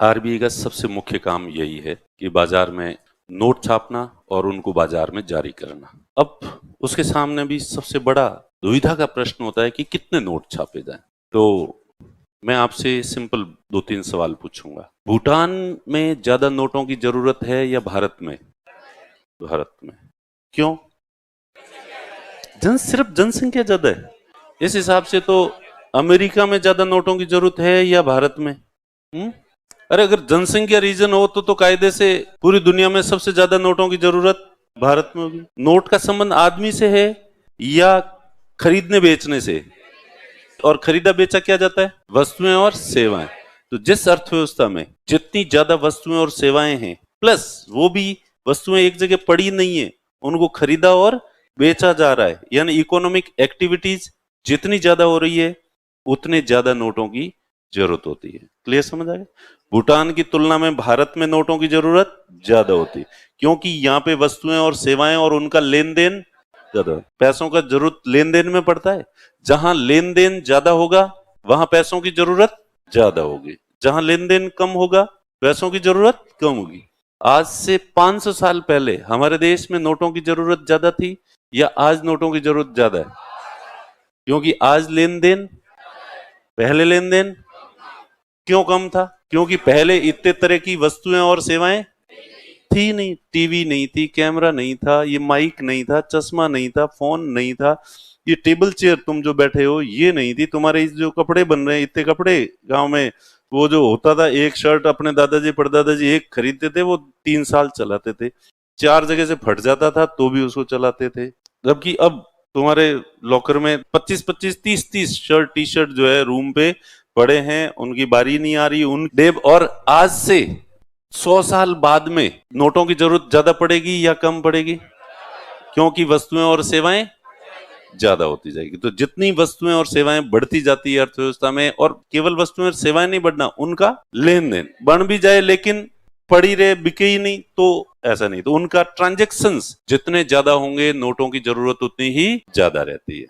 RBI का सबसे मुख्य काम यही है कि बाजार में नोट छापना और उनको बाजार में जारी करना। अब उसके सामने भी सबसे बड़ा दुविधा का प्रश्न होता है कि कितने नोट छापे जाएं। तो मैं आपसे सिंपल 2-3 सवाल पूछूंगा। भूटान में ज्यादा नोटों की जरूरत है या भारत में? भारत में। क्यों? सिर्फ जनसंख्या ज्यादा है। इस हिसाब से तो अमेरिका में ज्यादा नोटों की जरूरत है या भारत में? अरे अगर जनसंख्या रीजन हो तो कायदे से पूरी दुनिया में सबसे ज्यादा नोटों की जरूरत भारत में होगी। नोट का संबंध आदमी से है या खरीदने बेचने से? और खरीदा बेचा क्या जाता है? वस्तुएं और सेवाएं। तो जिस अर्थव्यवस्था में जितनी ज्यादा वस्तुएं और सेवाएं हैं, प्लस वो भी वस्तुएं एक जगह पड़ी नहीं है, उनको खरीदा और बेचा जा रहा है, यानी इकोनॉमिक एक्टिविटीज जितनी ज्यादा हो रही है उतने ज्यादा नोटों की जरूरत होती है। क्लियर समझ आ गया? भूटान की तुलना में भारत में नोटों की जरूरत ज्यादा होती है क्योंकि यहाँ पे वस्तुएं और सेवाएं और उनका लेन देन ज्यादा। पैसों का जरूरत लेन देन में पड़ता है। जहां लेन देन ज्यादा होगा वहां पैसों की जरूरत ज्यादा होगी, जहां लेन देन कम होगा पैसों की जरूरत कम होगी। आज से 500 साल पहले हमारे देश में नोटों की जरूरत ज्यादा थी या आज नोटों की जरूरत ज्यादा है? क्योंकि आज लेन देन, पहले लेन देन क्यों कम था? क्योंकि पहले इतने तरह की वस्तुएं और सेवाएं थी नहीं। टीवी नहीं थी, कैमरा नहीं था, ये माइक नहीं था, चश्मा नहीं था, फोन नहीं था, ये टेबल चेयर तुम जो बैठे हो ये नहीं थी, तुम्हारे जो कपड़े बन रहे हैं इतने कपड़े गांव में वो जो होता था, एक शर्ट अपने दादाजी परदादाजी एक खरीदते थे, वो 3 साल चलाते थे। 4 जगह से फट जाता था तो भी उसको चलाते थे। जबकि अब तुम्हारे लॉकर में 25-25, 30-30 शर्ट टी शर्ट जो है रूम पे पड़े हैं, उनकी बारी नहीं आ रही उन डेब। और आज से 100 साल बाद में नोटों की जरूरत ज्यादा पड़ेगी या कम पड़ेगी? क्योंकि वस्तुएं और सेवाएं ज्यादा होती जाएगी। तो जितनी वस्तुएं और सेवाएं बढ़ती जाती है अर्थव्यवस्था में, और केवल वस्तुएं और सेवाएं नहीं बढ़ना, उनका लेन देन बढ़ भी जाए लेकिन पड़ी रहे, बिके ही नहीं, तो ऐसा नहीं। तो उनका ट्रांजेक्शन्स जितने ज्यादा होंगे नोटों की जरूरत उतनी ही ज्यादा रहती है।